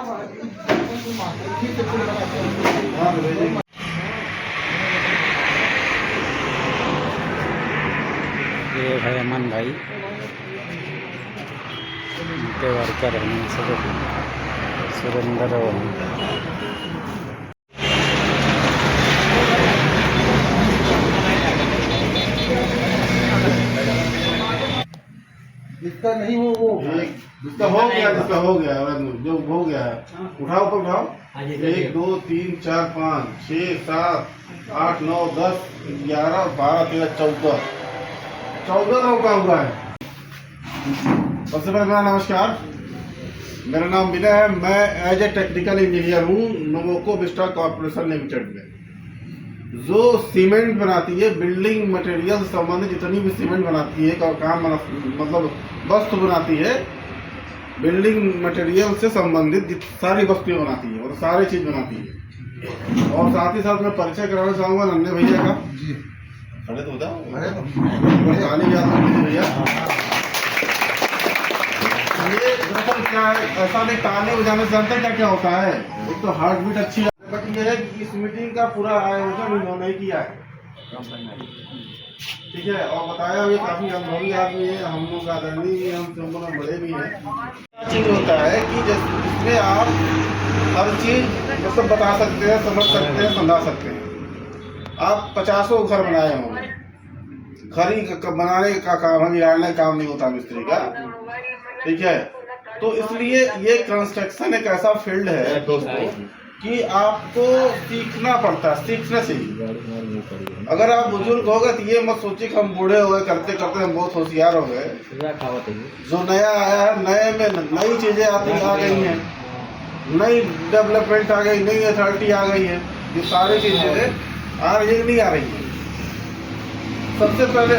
ये है अमन भाई, उनके वर्कर हैं सुरेंद्र। जिसका नहीं हो वो जिसका हो गया जो हो गया है उठाओ ऊपर उठाओ। 1 2 3 4 5 6 7 8 9 10 11 12 13 14 रोका हुआ है। सबसे पहले मेरा नमस्कार, मेरा नाम विनय है। मैं एज ए टेक्निकल इंजीनियर हूँ नोवोको विस्टा कॉर्पोरेशन लिमिटेड में, जो सीमेंट बनाती है, बिल्डिंग मटेरियल संबंधित जितनी भी सीमेंट बनाती है मतलब वस्तु बनाती है, बिल्डिंग मटेरियल से संबंधित सारी वस्तुएं बनाती है और सारी चीज बनाती है। और साथ ही साथ मैं परिचय कराना चाहूंगा नन्हे भैया का। खड़े तो बताओ भैया। ये दरअसल क्या है, ऐसा नहीं ताली बजाने से जानते क्या क्या होता है। एक तो हार्ट बीट अच्छी है, बट ये है कि इस मीटिंग का पूरा आयोजन इन्होंने ही किया है, ठीक है। और बताया भी काफी अनुभवी आदमी है, हम लोग आदरणीय, हमसे उम्र में बड़े भी हैं। चीज होता है कि जिसमें आप हर चीज मतलब बता सकते हैं, समझ सकते हैं, समझा सकते हैं। आप 50 घर बनाए होंगे, घर ही बनाने का काम है, बिगाड़ने का काम नहीं होता मिस्त्री का, ठीक है। तो इसलिए ये कंस्ट्रक्शन एक ऐसा फील्ड है दोस्तों कि आपको सीखना पड़ता है, सीखना चाहिए। अगर आप बुजुर्ग हो गए तो ये मत सोचिए कि हम बूढ़े हो गए, करते करते हम बहुत होशियार हो गए। जो नया आया है, नए में नई चीजें आती आ गई हैं, नई डेवलपमेंट आ गई, नई अथॉरिटी आ गई है, ये सारी चीजें आ रही नहीं आ रही है। सबसे पहले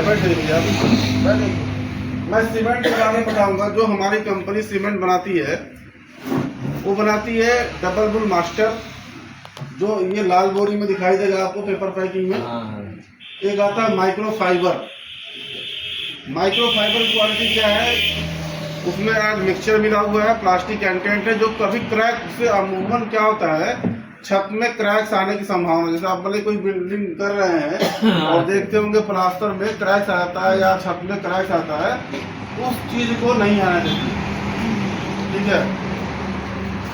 मैं सीमेंट बनाने बताऊंगा। जो हमारी कंपनी सीमेंट बनाती है वो बनाती है डबल बुल मास्टर, जो ये लाल बोरी में दिखाई देगा आपको पेपर पैकिंग में। एक आता है माइक्रो फाइबर। माइक्रो फाइबर की क्वालिटी क्या है, उसमें आज मिक्सचर मिला हुआ है, प्लास्टिक कंटेंट है, जो कभी क्रैक से अमूमन क्या होता है, छत में क्रैक्स आने की संभावना। जैसे आप भले कोई बिल्डिंग कर रहे हैं और देखते होंगे प्लास्टर में क्रैक्स आता है या छत में क्रैक्स आता है, उस चीज को नहीं आना चाहिए, ठीक है।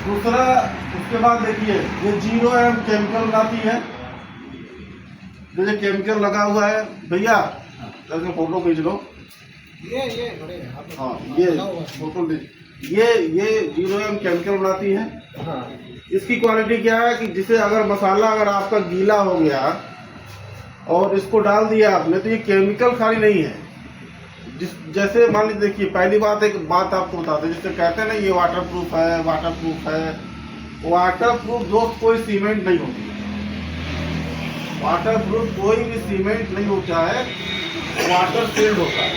दूसरा, उसके बाद देखिए ये 0M केमिकल बनाती है, जैसे केमिकल लगा हुआ है भैया, जैसे फोटो खींच लो, हाँ ये फोटो ये 0M केमिकल बनाती है। इसकी क्वालिटी क्या है कि जिसे अगर मसाला अगर आपका गीला हो गया और इसको डाल दिया आपने, तो ये केमिकल खाली नहीं है। जैसे मान लीजिए, देखिए पहली बात एक बात आपको बताते हैं, जिससे कहते हैं ना ये वाटर प्रूफ है, वाटर प्रूफ है। वाटर प्रूफ दोस्त कोई सीमेंट नहीं होती है, वाटर प्रूफ कोई भी सीमेंट नहीं होता है, वाटर सील्ड होता है।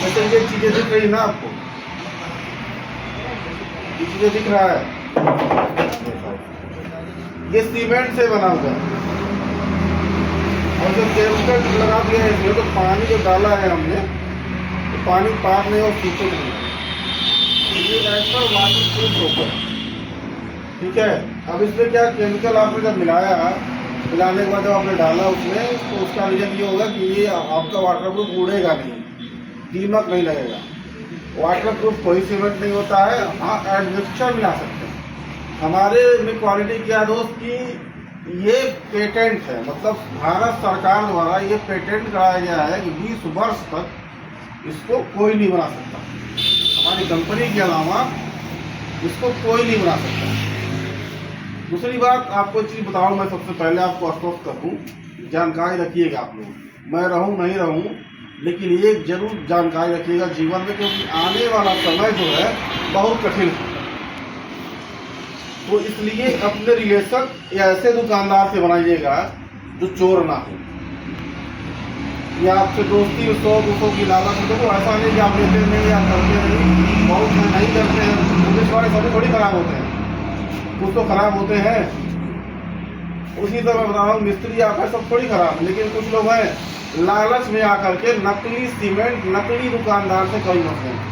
वैसे ये चीजें दिख रही ना आपको, ये चीजें दिख रहा है, ये सीमेंट से बना हुआ है। और जो केमिकल लगा दिया है इसमें, तो पानी जो डाला है हमने, तो पानी पार नहीं और सूखे नहीं, ये ऐसा वाटर प्रूफ होगा, ठीक है। अब इसमें क्या केमिकल आपने जब मिलाने के बाद जब आपने डाला उसमें, तो उसका रीजन ये होगा कि ये आपका वाटर प्रूफ उड़ेगा नहीं, दीमक नहीं लगेगा। वाटर प्रूफ कोई सीमेंट नहीं होता है। हाँ, एडमिक्सचर मिला सकते हैं। हमारे में क्वालिटी क्या दोस्त की, ये पेटेंट है, मतलब भारत सरकार द्वारा ये पेटेंट कराया गया है कि 20 वर्ष तक इसको कोई नहीं बना सकता, हमारी कंपनी के अलावा इसको कोई नहीं बना सकता। दूसरी बात आपको चीज़ बताऊँ, मैं सबसे पहले आपको आश्वस्त कर दूँ, जानकारी रखिएगा आप लोग, मैं रहूँ नहीं रहूँ, लेकिन ये जरूर जानकारी रखिएगा जीवन में, क्योंकि आने वाला समय जो है बहुत कठिन है। तो इसलिए अपने रिलेशन या ऐसे दुकानदार से बनाइएगा जो चोर ना हो, या आपसे दोस्ती 100-200 की लालच हो। तो ऐसा नहीं कि आप लेते नहीं या करते नहीं, बहुत नहीं करते हैं, पुलिस वाले सभी थोड़ी खराब होते हैं, कुछ तो खराब होते हैं। उसी तरह मैं बता रहा हूँ, मिस्त्री आप है सब थोड़ी खराब, लेकिन कुछ लोग हैं लालच में आकर के नकली सीमेंट, नकली दुकानदार से कोई मतलब नहीं।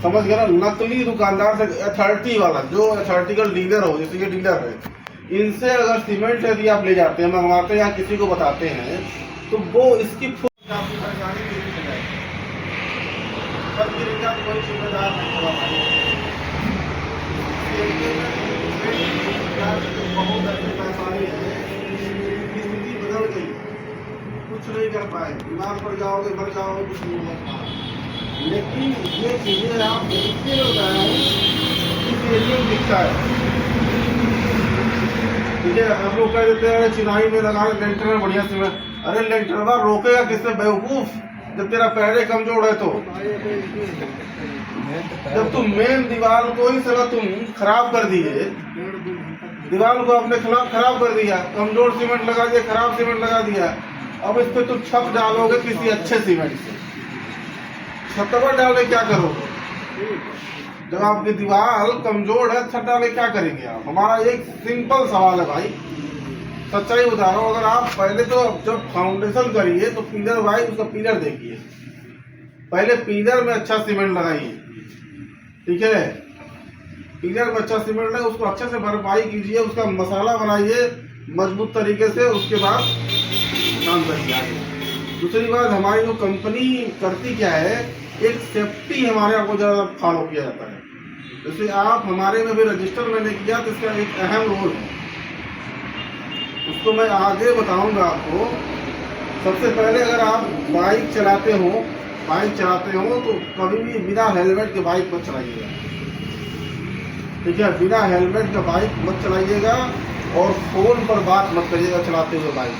समझ गया ना, नकली दुकानदार से अथॉरिटी वाला, जो अथॉरिटी का डीलर हो, जैसे ये डीलर है, इनसे अगर सीमेंट यदि आप ले जाते हैं, मंगवाते हैं या किसी को बताते हैं, तो वो इसकी आपकी परेशानी नहीं हो जाएगी, पर गिरेगा तो कोई जिम्मेदार नहीं होगा भाई। बहुत ऐसी परेशानी है, स्थिति बदल गई, कुछ नहीं कर पाए, बीमार पड़ जाओगे, मर जाओगे, कुछ नहीं हो पाए। लेकिन ये चीजें आप देखते हो रहे हैं, इस एरिया में दिखता है। ठीक है, हम लोग कह देते हैं चिनाई में लगा लेंटर में बढ़िया से, अरे लेंटर रोकेगा किससे बेवकूफ, जब तेरा पैरे कमजोर है तो। जब तुम मेन दीवार को ही सगा तुम खराब कर दिए, दीवार को अपने खिलाफ खराब कर दिया, कमजोर सीमेंट लगा दिया, खराब सीमेंट लगा दिया, अब इस पे तुम छत डालोगे किसी अच्छे सीमेंट से, छत पर डाले क्या करोगे? जब आपकी दीवार कमजोर है, छत डाले क्या करेंगे आप? हमारा एक सिंपल सवाल है भाई, सच्चाई बता रहा हूँ। अगर आप पहले तो जब फाउंडेशन करिए तो पिलर भाई उसका पिलर देखिए, पहले पिलर में अच्छा सीमेंट लगाइए, ठीक है, पिलर में अच्छा सीमेंट लगे, उसको अच्छे से भरपाई कीजिए, उसका मसाला बनाइए मजबूत तरीके से, उसके बाद काम करिए आगे। दूसरी बात, हमारी जो कंपनी करती क्या है, एक सेफ्टी हमारे यहाँ को ज़्यादा फॉलो किया जाता है। जैसे आप हमारे में भी रजिस्टर मैंने किया तो इसका एक अहम रोल है, उसको मैं आगे बताऊंगा आपको। सबसे पहले अगर आप बाइक चलाते हो तो कभी भी बिना हेलमेट के बाइक मत चलाइएगा, ठीक है, बिना हेलमेट के बाइक मत चलाइएगा, और फोन पर बात मत करिएगा चलाते हुए बाइक।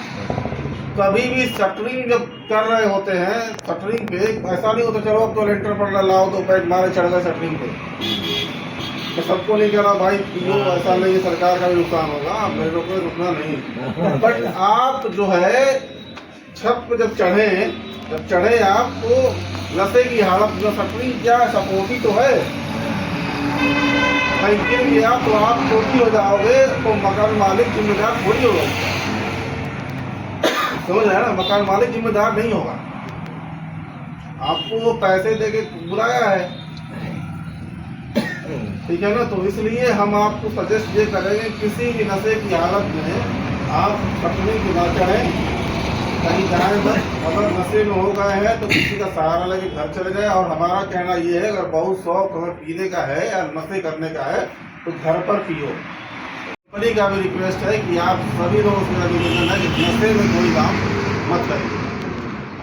कभी भी शटरिंग जब कर रहे होते हैं, शटरिंग पे ऐसा नहीं होता चलो अब तो लेंटर पर लाओ तो बैठ मारे चढ़ गए शटरिंग पे। मैं सबको नहीं कह रहा भाई पियो, ऐसा नहीं, सरकार का भी नुकसान होगा, आप मेरे लोग को रुकना नहीं। बट आप जो है छत पे जब चढ़े आप तो नशे की हालत में, शटरिंग क्या सपोर्टी तो है, कहीं गिर गया तो आप चोटी हो जाओगे, तो मकान मालिक जिम्मेदार थोड़ी होगा, समझ रहे हैं ना, मकान मालिक जिम्मेदार नहीं होगा, आपको वो पैसे देके बुलाया है, ठीक है ना। तो इसलिए हम आपको सजेस्ट ये करेंगे, किसी भी नशे की हालत में आप शटरिंग की ना चढ़ें, कहीं जाए बस, अगर नशे में हो गए हैं तो किसी का सहारा लेके घर चले जाए। और हमारा कहना ये है, अगर बहुत शौक अगर पीने का है या नशे करने का है तो घर पर पियो। कंपनी का भी रिक्वेस्ट है कि आप सभी लोगों से निवेदन है कि नशे में कोई काम मत करें।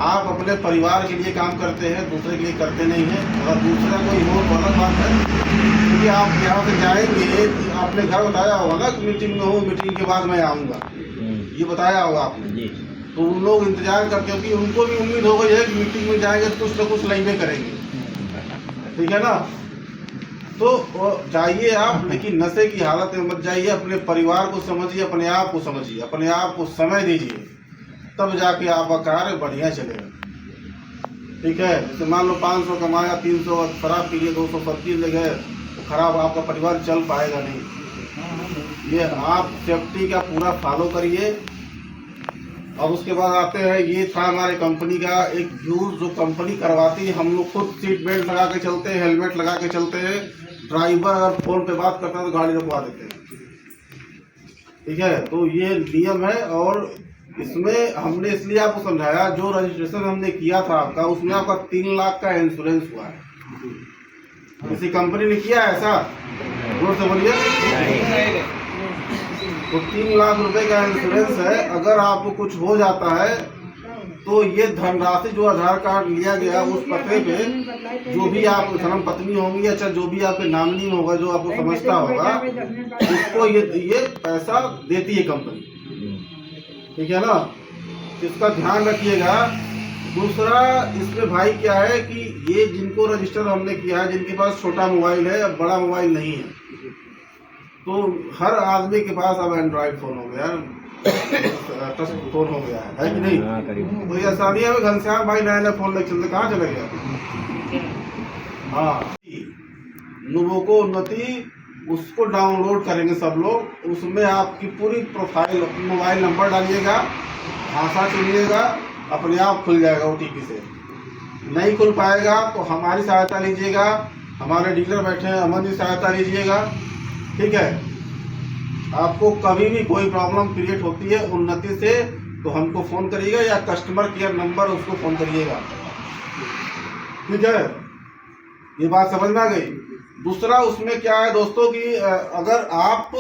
आप अपने परिवार के लिए काम करते हैं, दूसरे के लिए करते नहीं हैं। अगर दूसरा कोई हो तो अलग बात है, क्योंकि आप यहाँ से जाएंगे, आपने घर बताया होगा ना कि मीटिंग में हो, मीटिंग के बाद मैं आऊँगा, ये बताया होगा आपने, तो उन लोग इंतजार करते हैं, क्योंकि उनको भी उम्मीद हो गई है कि मीटिंग में जाएंगे तो कुछ ना कुछ लाइनें करेंगे, ठीक है ना। तो जाइए आप, लेकिन नशे की हालत में मत जाइए, अपने परिवार को समझिए, अपने आप को समझिए, अपने आप को समय दीजिए, तब जाके आपका कार्य बढ़िया चलेगा, ठीक है। जैसे मान लो 500 कमाया, 300 शराब पी लिए, 200 सब्जी ले गए, तो खराब आपका परिवार चल पाएगा नहीं। ये आप सेफ्टी का पूरा फॉलो करिए। अब उसके बाद आते हैं, ये था हमारे कंपनी का एक यूज जो कंपनी करवाती है। हम लोग खुद सीट बेल्ट लगा के चलते हैं, हेलमेट लगा के चलते हैं, ड्राइवर अगर फोन पे बात करता है तो गाड़ी रुकवा देते हैं, ठीक है। तो ये नियम है, और इसमें हमने इसलिए आपको समझाया, जो रजिस्ट्रेशन हमने किया था आपका, उसमें आपका 3 लाख का इंश्योरेंस हुआ है। किसी कंपनी ने किया है ऐसा? जोर से बोलिए। तो 3 लाख रुपए का इंश्योरेंस है। अगर आपको कुछ हो जाता है तो ये धनराशि जो आधार कार्ड लिया गया उस पते पे, जो भी आप धर्म पत्नी होंगी, अच्छा जो भी आपके नामिनी में होगा, जो आपको समझता होगा, उसको ये पैसा देती है कंपनी, ठीक है ना। इसका ध्यान रखिएगा। दूसरा इसमें भाई क्या है कि ये जिनको रजिस्टर हमने किया है, जिनके पास छोटा मोबाइल है, अब बड़ा मोबाइल नहीं है, तो हर आदमी के पास अब एंड्रॉइड फोन हो गया, टच फोन हो गया है कि नहीं? तो ये आसानी है। घनश्याम भाई नया नया फोन लेके चलते, कहाँ चले गया? हाँ, नुबोको उन्नति, उसको डाउनलोड करेंगे सब लोग। उसमें आपकी पूरी प्रोफाइल, मोबाइल नंबर डालिएगा, भाषा चुनिएगा, अपने आप खुल जाएगा OTP से। नहीं खुल पाएगा तो हमारी सहायता लीजिएगा, हमारे डीलर बैठे हैं, अमन जी सहायता लीजिएगा। ठीक है, आपको कभी भी कोई प्रॉब्लम क्रिएट होती है उन्नति से तो हमको फ़ोन करिएगा या कस्टमर केयर नंबर उसको फ़ोन करिएगा। ठीक है, ये बात समझ में आ गई। दूसरा उसमें क्या है दोस्तों कि अगर आप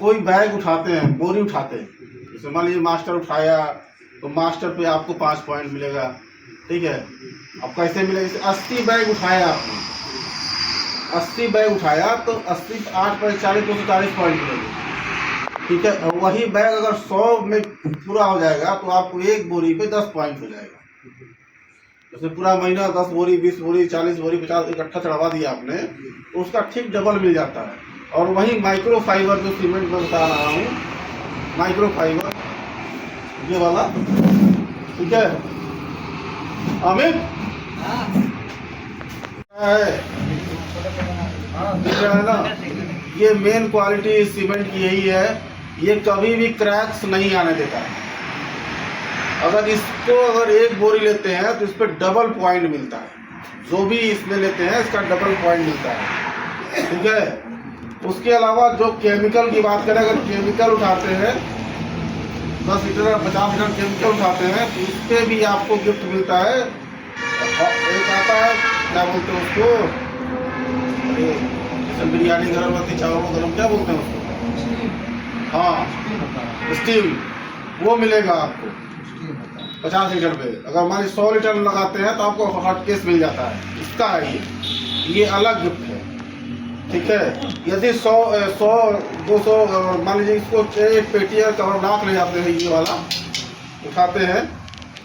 कोई बैग उठाते हैं, बोरी उठाते हैं, जैसे मान लीजिए मास्टर उठाया तो मास्टर पे आपको 5 पॉइंट मिलेगा। ठीक है, अब कैसे मिलेगा? जैसे 80 बैग उठाया आपने, 80 बैग उठाया तो 80 8 पर 40 240 पॉइंट मिलेंगे। ठीक है, और वही बैग अगर 100 में पूरा हो जाएगा तो आपको एक बोरी पे 10 पॉइंट हो जाएगा। जैसे पूरा महीना 10 बोरी 20 बोरी 40 बोरी 50 इकट्ठा चढ़वा दिया आपने तो उसका ठीक डबल मिल जाता है। और वही माइक्रो फाइबर जो सीमेंट में बता रहा हूँ, माइक्रो फाइबर ये वाला, ठीक है अमित दिख रहा है ना, ये मेन क्वालिटी सीमेंट की यही है, ये कभी भी क्रैक्स नहीं आने देता है। अगर इसको एक बोरी लेते हैं तो इस पर डबल पॉइंट मिलता है, जो भी इसमें लेते हैं इसका डबल पॉइंट मिलता है। ठीक है, उसके अलावा जो केमिकल की बात करें, अगर केमिकल उठाते हैं 10 लीटर 50 लीटर केमिकल उठाते हैं तो इस पर भी आपको गिफ्ट मिलता है। एक आता है क्या बोलते हैं उसको, बिरयानी गरम होती, चावल को गरम क्या बोलते हैं उसको, हाँ स्टीम, वो मिलेगा आपको 50 लीटर पे। अगर मान लीजिए 100 लीटर लगाते हैं तो आपको हॉट केस मिल जाता है, इसका है ये अलग गिफ्ट है। ठीक है, यदि 100 200 मान लीजिए इसको एक पेटी और कवरनाक ले जाते हैं, ये वाला उठाते हैं,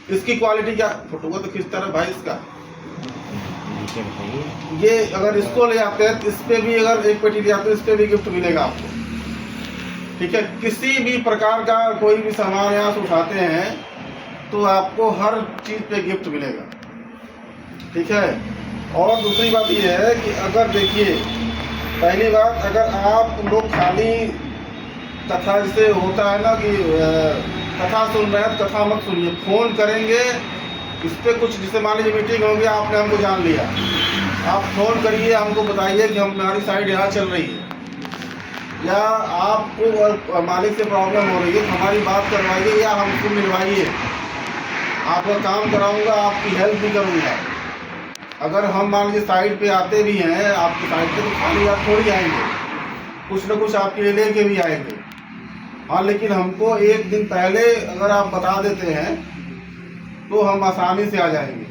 इसकी क्वालिटी क्या, फोटो को तो खींचता रहे भाई इसका, ये अगर इसको ले जाते हैं तो इस पे भी अगर एक पेटी ले जाते हैं इस पे भी गिफ्ट मिलेगा आपको। ठीक है, किसी भी प्रकार का कोई भी सामान यहाँ से उठाते हैं तो आपको हर चीज़ पे गिफ्ट मिलेगा। ठीक है, और दूसरी बात ये है कि अगर देखिए, पहली बात, अगर आप लोग खाली कथा जैसे होता है ना कि कथा सुन रहे हैं तो कथा मत सुनिए, फ़ोन करेंगे इस पर कुछ, जैसे मान लीजिए मीटिंग होगी, आपने हमको जान लिया, आप फ़ोन करिए, हमको बताइए कि हमारी साइड यहाँ चल रही है, या आपको मालिक से प्रॉब्लम हो रही है तो हमारी बात करवाइए या हमको मिलवाइए, आपका काम कराऊंगा, आपकी हेल्प भी करूंगा। अगर हम मान लीजिए साइड पे आते भी हैं आपकी साइड पे तो खाली आप थोड़ी आएंगे, कुछ न कुछ आपके लिए लेके भी आएंगे। हाँ, लेकिन हमको एक दिन पहले अगर आप बता देते हैं तो हम आसानी से आ जाएंगे।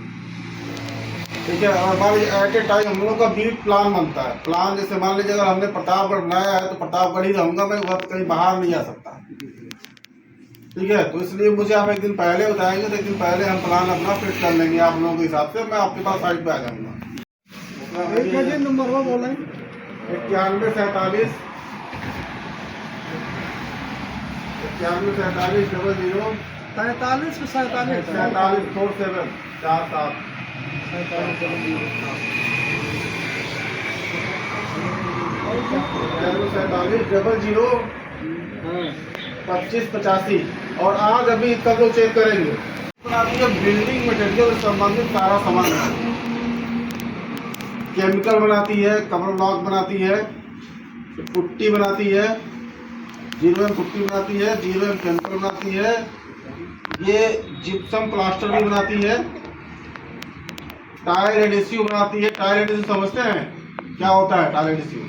ठीक है, और मान लीजिए एट ए टाइम हम लोगों का बीट प्लान बनता है। प्लान जैसे मान लीजिए अगर हमने प्रतापगढ़ बनाया है तो प्रतापगढ़ ही रहूँगा मैं, वक्त कहीं बाहर नहीं जा सकता। ठीक है, तो इसलिए मुझे आप एक दिन पहले बताएंगे तो एक दिन पहले हम प्लान अपना फिट कर लेंगे आप लोगों के हिसाब से, मैं आपके पास साइड पे आ जाऊँगा। एक नंबर वो बोलें 91 47 91 47 00 43 47 47 47 47 00 25 85। और आज अभी सब लोग चेक करेंगे, बिल्डिंग मटेरियल से संबंधित सारा सामान केमिकल बनाती है, कवर ब्लॉक बनाती है, पुट्टी बनाती है, 0M पुट्टी बनाती है, 0M केमिकल बनाती है, ये जिप्सम प्लास्टर भी बनाती है, टाइल एडेसिव बनाती है। टाइल एडेसिव समझते हैं क्या होता है? टाइल एडेसिव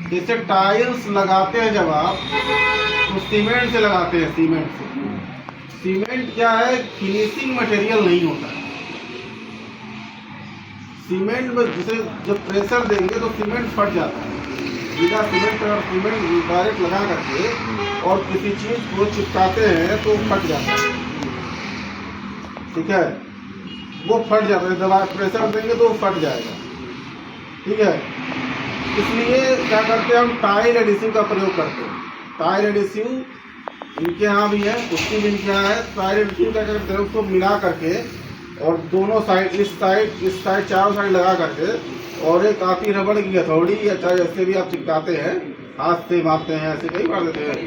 जैसे टाइल्स लगाते हैं जब आप तो सीमेंट से लगाते हैं, सीमेंट से। सीमेंट क्या है? फिनिशिंग मटेरियल नहीं होता है। सीमेंट में जैसे जब प्रेशर देंगे तो सीमेंट फट जाता है। बिना सीमेंट पर सीमेंट डायरेक्ट लगा करके और किसी चीज को चिपकाते हैं तो फट जाता है। ठीक है, वो फट जाता है। जब आप प्रेशर देंगे तो वो फट जाएगा। ठीक है, इसलिए क्या करते हैं हम टाइल एडिसिव का प्रयोग करते हैं। टाइल एडिसिव इनके यहाँ भी है, उसकी भी इनके यहाँ है। टाइल एडिसिव क्या करते हैं, उसको मिला करके और दोनों साइड, इस साइड चारों साइड लगा करके और एक आती रबड़ की हथौड़ी या चाहे जैसे भी आप चिपकाते हैं, हाथ से मारते हैं, ऐसे कई मार देते हैं,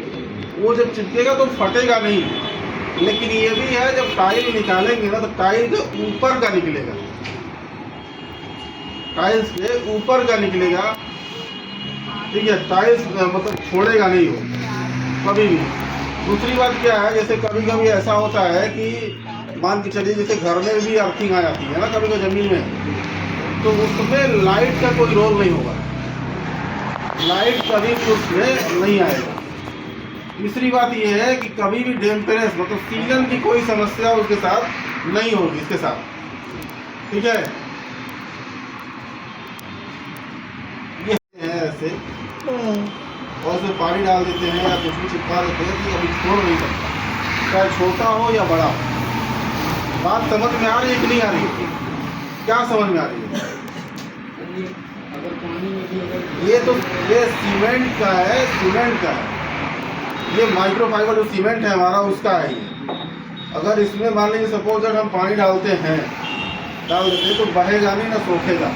वो जब चिपकेगा तो फटेगा नहीं। लेकिन ये भी है जब टाइल निकालेंगे ना तो टाइल के ऊपर का निकलेगा। टाइल्स के ऊपर का निकलेगा, ठीक है, टाइल्स मतलब छोड़ेगा नहीं हो कभी भी। दूसरी बात क्या है, जैसे कभी कभी ऐसा होता है कि मान के चलिए जैसे घर में भी अर्थिंग आ जाती है ना कभी कभी ज़मीन में, तो उसमें लाइट का कोई रोल नहीं होगा, लाइट कभी भी उसमें नहीं आएगा। तीसरी बात यह है कि कभी भी डेम्पनेस मतलब सीलन की कोई समस्या उसके साथ नहीं होगी इसके साथ, ठीक है। ये है ऐसे और उसमें पानी डाल देते हैं या कुछ भी चिपका देते हैं कि अभी छोड़ नहीं सकता, चाहे छोटा हो या बड़ा हो। बात समझ में आ रही है कि नहीं आ रही है? क्या समझ में आ रही है? ये तो ये सीमेंट का है, सीमेंट का है, ये माइक्रोफाइबर जो सीमेंट है हमारा उसका है ये। अगर इसमें मान लीजिए सपोज अगर हम पानी डालते हैं, डाल देते हैं तो बहेगा नहीं ना सोखेगा,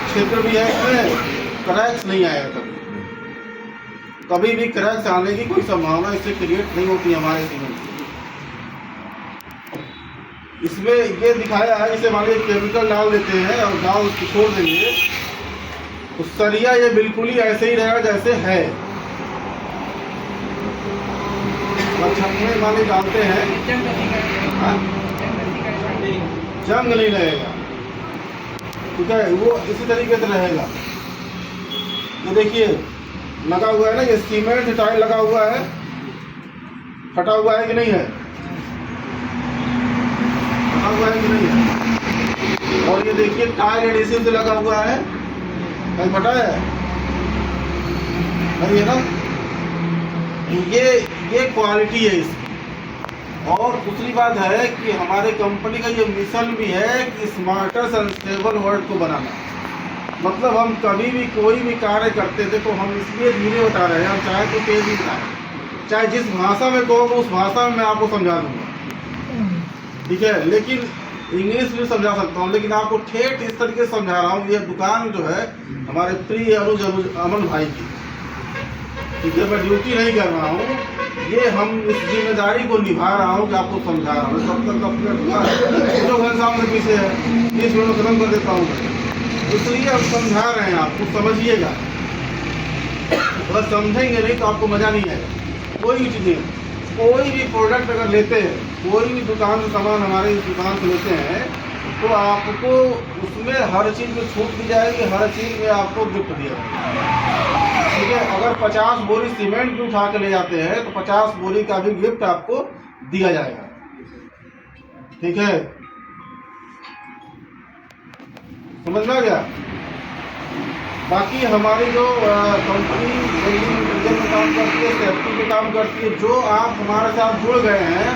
क्षेत्र भी है इसमें, क्रैक्स नहीं आएगा कभी, कभी भी क्रैक्स आने की कोई संभावना इससे क्रिएट नहीं होती हमारे सीमेंट से। इसमें ये दिखाया है, जैसे मान लीजिए केमिकल डाल देते हैं और डाल छोड़ देंगे तो सरिया ये बिल्कुल ही ऐसे ही रहेगा जैसे है। छत में मान लीजिए डालते हैं, जंग नहीं रहेगा, ठीक है, वो इसी तरीके से रहेगा। ये देखिए लगा हुआ है ना, ये सीमेंट टाइल लगा हुआ है, फटा हुआ है कि नहीं है, फटा हुआ है कि नहीं है। और ये देखिए टाइल एडहेसिव से लगा हुआ है, कहीं फटा है नहीं है ना। ये क्वालिटी है इसकी। और दूसरी बात है कि हमारे कंपनी का ये मिशन भी है कि स्मार्टर एंड स्टेबल वर्ल्ड को बनाना। मतलब हम कभी भी कोई भी कार्य करते थे तो हम इसलिए धीरे बता रहे हैं, हम चाहे तो तेज ही बताएं, चाहे जिस भाषा में कहोगे उस भाषा में मैं आपको समझा दूंगा, ठीक है। लेकिन इंग्लिश भी समझा सकता हूँ, लेकिन आपको ठेठ इस तरीके से समझा रहा हूँ। ये दुकान जो है हमारे प्रिय अनुज अमन भाई की, ठीक है, मैं ड्यूटी नहीं कर रहा हूँ, ये हम इस जिम्मेदारी को निभा रहा हूँ कि आपको समझा रहा हूँ। तब तक अपने जो सामने पीछे है इस वीडियो खत्म कर देता हूँ, इसलिए हम समझा रहे हैं, आपको समझिएगा। अगर समझेंगे नहीं तो आपको मज़ा नहीं आएगा। कोई भी चीज़ें, कोई भी प्रोडक्ट अगर लेते हैं, कोई भी दुकान से सामान हमारे इस दुकान से लेते हैं तो आपको उसमें हर चीज़ में छूट दी जाएगी, हर चीज़ में आपको गिफ्ट दिया जाएगा, ठीक है। अगर 50 बोरी सीमेंट भी उठा के ले जाते हैं तो 50 बोरी का भी गिफ्ट आपको दिया जाएगा, ठीक है। समझ में आ गया? बाकी हमारी जो कंपनी बिल्डिंग मटेरियल में काम करती है, सेफ्टी पे काम करती है, जो आप हमारे साथ जुड़ गए हैं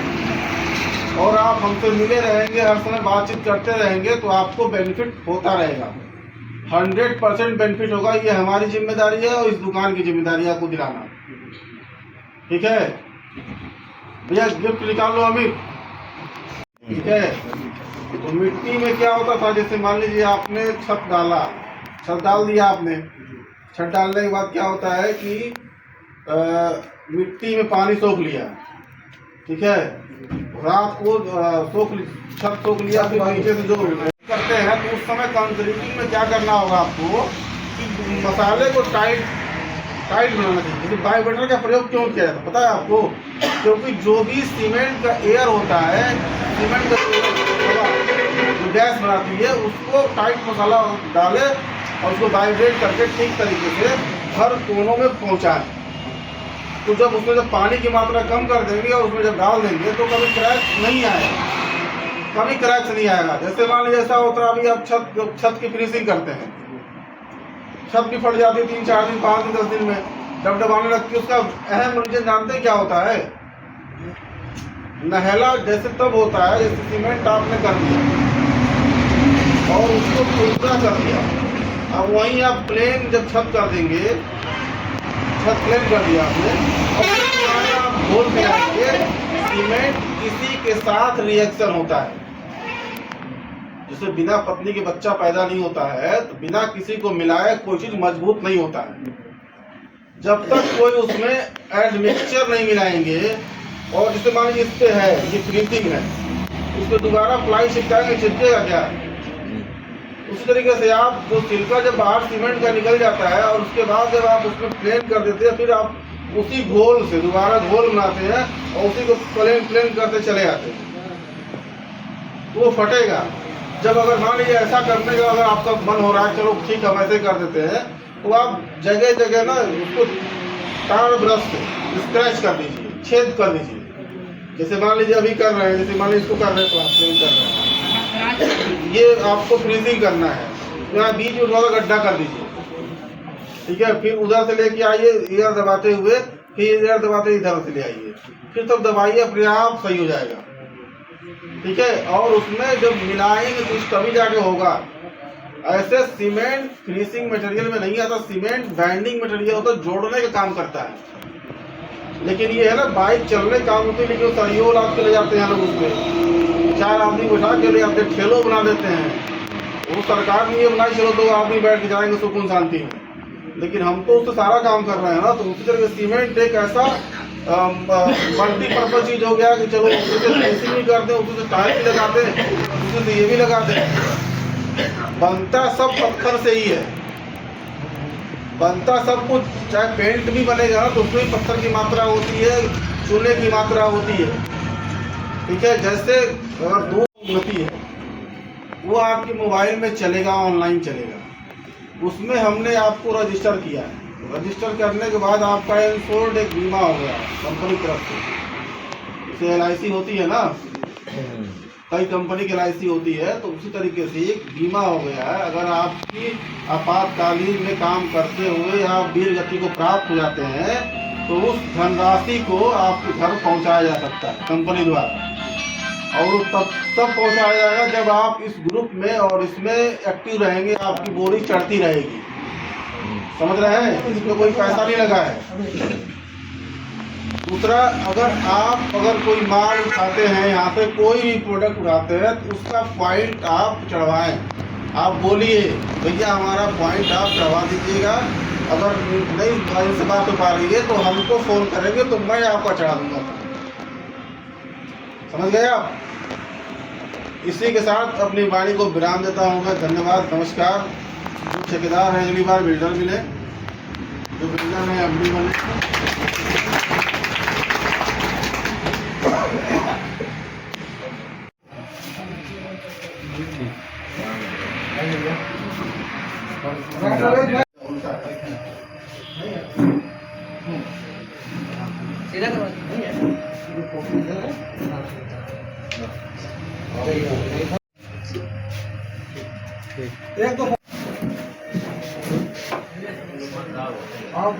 और आप हमसे मिले रहेंगे, हर समय बातचीत करते रहेंगे तो आपको बेनिफिट होता रहेगा, 100% बेनिफिट होगा। ये हमारी जिम्मेदारी है और इस दुकान की जिम्मेदारी है आपको दिलाना, ठीक है। भैया गिफ्ट निकाल लो अमित, ठीक है। तो मिट्टी में क्या होता था, जैसे मान लीजिए आपने छत डाला, छत डाल दिया आपने, छत डालने के बाद क्या होता है कि मिट्टी में पानी सोख लिया, ठीक है, रात को छत सोख लिया, फिर नीचे से जो करते हैं तो उस समय कंक्रीटिंग में क्या करना होगा आपको कि मसाले को टाइट बनाना चाहिए। जैसे बायोमेटर का प्रयोग क्यों किया जाता है पता है आपको? क्योंकि जो भी सीमेंट का एयर होता है, सीमेंट का जो गैस बनाती है उसको टाइट मसाला डाले और उसको वाइब्रेट करके ठीक तरीके से हर कोनों में पहुंचाएं। तो जब उसमें जब पानी की मात्रा कम कर देंगे और उसमें जब डाल देंगे तो कभी क्रैक नहीं आएगा, कभी क्रैक्स नहीं आएगा। जैसे मान लीजिए ऐसा होता है, अभी आप छत की फिनिशिंग करते हैं, छत भी फट जाती है 3, 4 दिन, 5 दिन, 10 दिन में जब दबाने लगती है। उसका अहम रीजन जानते हैं क्या होता है? नहला जैसे तब होता है जैसे सीमेंट आपने कर दिया और उसको खुरदरा कर दिया। अब वहीं आप प्लेन जब छत कर देंगे, छत प्लेन कर दिया आपने और आप घोल के आएंगे, सीमेंट किसी के साथ रिएक्शन होता है। जैसे बिना पत्नी के बच्चा पैदा नहीं होता है तो बिना किसी को मिलाए कोई चीज मजबूत नहीं होता है। जब तक कोई उसमें एडमिक्सचर नहीं मिलाएंगे, और जैसे मान लीजिए इस पे है, ये फिनिशिंग है, उस पर दोबारा प्लाई चिपकाएंगे, चिपकेगा क्या? उसी तरीके से आप जो सिल्का जब बाहर सीमेंट का निकल जाता है और उसके बाद जब आप उसमें प्लेन कर देते हैं, फिर आप उसी घोल से दोबारा घोल बनाते हैं और उसी को प्लेन करते चले आते हैं, तो वो फटेगा। जब अगर मान लीजिए ऐसा करने का अगर आपका मन हो रहा है, चलो ठीक हम ऐसे कर देते हैं, तो आप जगह जगह ना उसको टार ब्रश से स्क्रैच कर दीजिए, छेद कर दीजिए। जैसे मान लीजिए अभी कर रहे हैं, जैसे मान लीजिए इसको कर रहे हैं, प्लास्टरिंग कर रहे हैं, ये आपको फ्रीजिंग करना है, यहाँ बीच में थोड़ा गड्ढा कर दीजिए, ठीक है। फिर उधर से लेके आइए, इधर दबाते हुए, फिर इधर दबाते इधर से ले आइए, फिर तब दबाइए, अपने आप सही हो जाएगा, ठीक है। और उसमें जब मिलाएंगे तो तभी जाके होगा। ऐसे सीमेंट फिनिशिंग मटेरियल में नहीं आता, सीमेंट बाइंडिंग मटेरियल होता है, जोड़ने का काम करता है। लेकिन ये है ना, बाइक चलने का काम होती है, लेकिन सरियों लाद के ले जाते हैं लोग, उसमें 4 आदमी बैठा के ले आते हैं, ठेलो बना देते हैं। वो सरकार ने ये बनाई, चलो 2 आदमी बैठ के जाएंगे सुकून शांति में, लेकिन हम तो उससे सारा काम कर रहे हैं ना। तो उसी तरह सीमेंट एक ऐसा मल्टीपर्पज चीज हो गया कि चलो उससे फिनिशिंग भी करते हैं, उससे टाइल भी लगाते हैं, उससे ये भी लगाते हैं। बनता सब पत्थर से ही है, बनता सब कुछ, चाहे पेंट भी बनेगा ना तो उसमें पत्थर की मात्रा होती है, चूने की मात्रा होती है, ठीक है। जैसे अगर दूध होती है, वो आपके मोबाइल में चलेगा, ऑनलाइन चलेगा, उसमें हमने आपको रजिस्टर किया है। रजिस्टर करने के बाद आपका इंश्योर्ड एक बीमा हो गया कंपनी की तरफ से। जैसे LIC होती है ना, कई कंपनी की LIC होती है, तो उसी तरीके से एक बीमा हो गया है। अगर आपकी आपातकालीन में काम करते हुए आप वीर गति को प्राप्त हो जाते हैं, तो उस धनराशि को आपके घर पहुंचाया जा सकता है कंपनी द्वारा। और तब पहुंचाया जाएगा जब आप इस ग्रुप में और इसमें एक्टिव रहेंगे, आपकी बोरी चढ़ती रहेगी। समझ रहे हैं, इसमें कोई पैसा नहीं लगा है। दूसरा, अगर कोई माल उठाते हैं, यहाँ पे कोई भी प्रोडक्ट उठाते हैं, तो उसका पॉइंट आप चढ़वाएं। आप बोलिए भैया हमारा पॉइंट आप चढ़वा दीजिएगा, अगर नहीं से बात हो पा रही है तो हमको फ़ोन करेंगे, तो मैं आपका चढ़ा दूंगा। समझ गए आप। इसी के साथ अपनी वाणी को विराम देता हूँ मैं। धन्यवाद, नमस्कार। जो ठेकेदार हैं अगली बार बिल्डर मिले, जो बिल्डर हैं अगली बने। एक तो आओ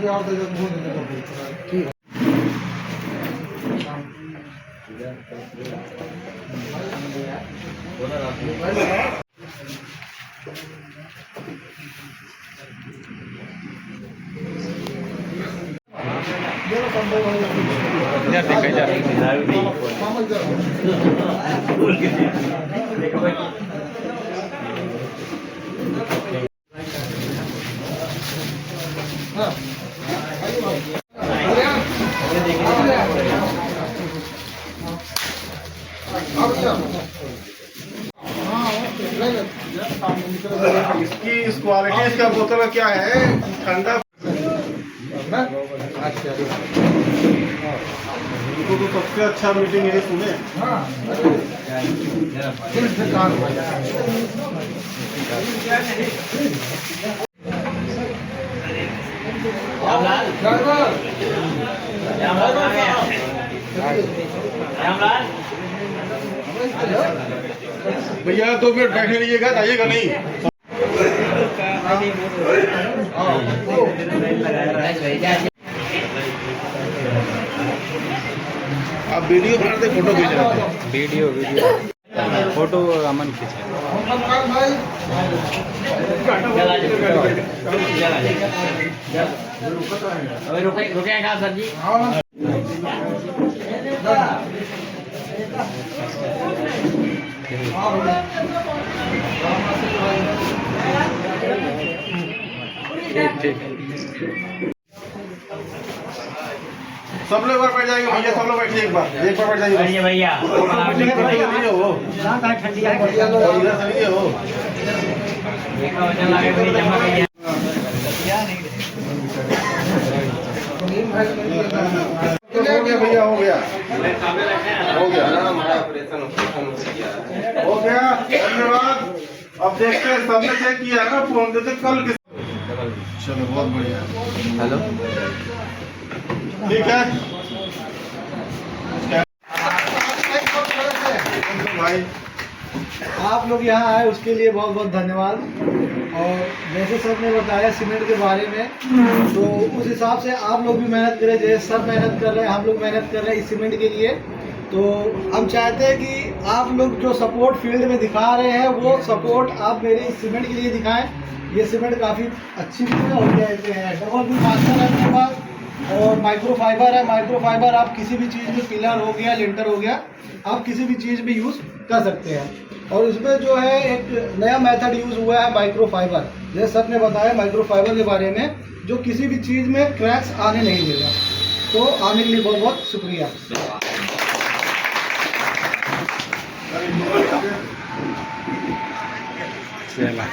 ठीक। इसकी इस क्वालिटी इसका बोतल का क्या है, ठंडा। इनको तो सबसे अच्छा मीटिंग है सुने। भैया 2 मिनट बैठे रहिएगा, जाइएगा नहीं। आप वीडियो बनाते, फोटो खींच रहे थे? वीडियो फोटो अमन खींचे। रुकेगा सर जी। ठीक। सब लोग बैठ जाएंगे भैया, सब लोग बैठिए, एक बार बैठ जाइए भैया। हो इधर से हो। एक का वजन लगे कोई जमा कर दिया हो गया भैया, हो गया, हो गया, हो गया, धन्यवाद। अब देखते हैं, सबने चेक किया ना, फोन देते कल किस। चलो बहुत बढ़िया, हेलो ठीक है भाई। आप लोग यहाँ आए उसके लिए बहुत बहुत धन्यवाद। और जैसे सर ने बताया सीमेंट के बारे में, तो उस हिसाब से आप लोग भी मेहनत करें, जैसे सर मेहनत कर रहे हैं, हम लोग मेहनत कर रहे हैं इस सीमेंट के लिए। तो हम चाहते हैं कि आप लोग जो सपोर्ट फील्ड में दिखा रहे हैं वो सपोर्ट आप मेरे इस सीमेंट के लिए दिखाएं। ये सीमेंट काफ़ी अच्छी भी है और डबल भी मास्टर है मेरे पास, और माइक्रो फाइबर है। माइक्रो फाइबर आप किसी भी चीज़ में, पिलर हो गया, लिंटर हो गया, आप किसी भी चीज़ में यूज़ कर सकते हैं। और इसमें जो है एक नया मेथड यूज़ हुआ है माइक्रो फाइबर, जैसे सर ने बताया माइक्रो फाइबर के बारे में, जो किसी भी चीज़ में क्रैक्स आने नहीं देगा। तो आने के लिए बहुत बहुत शुक्रिया। चला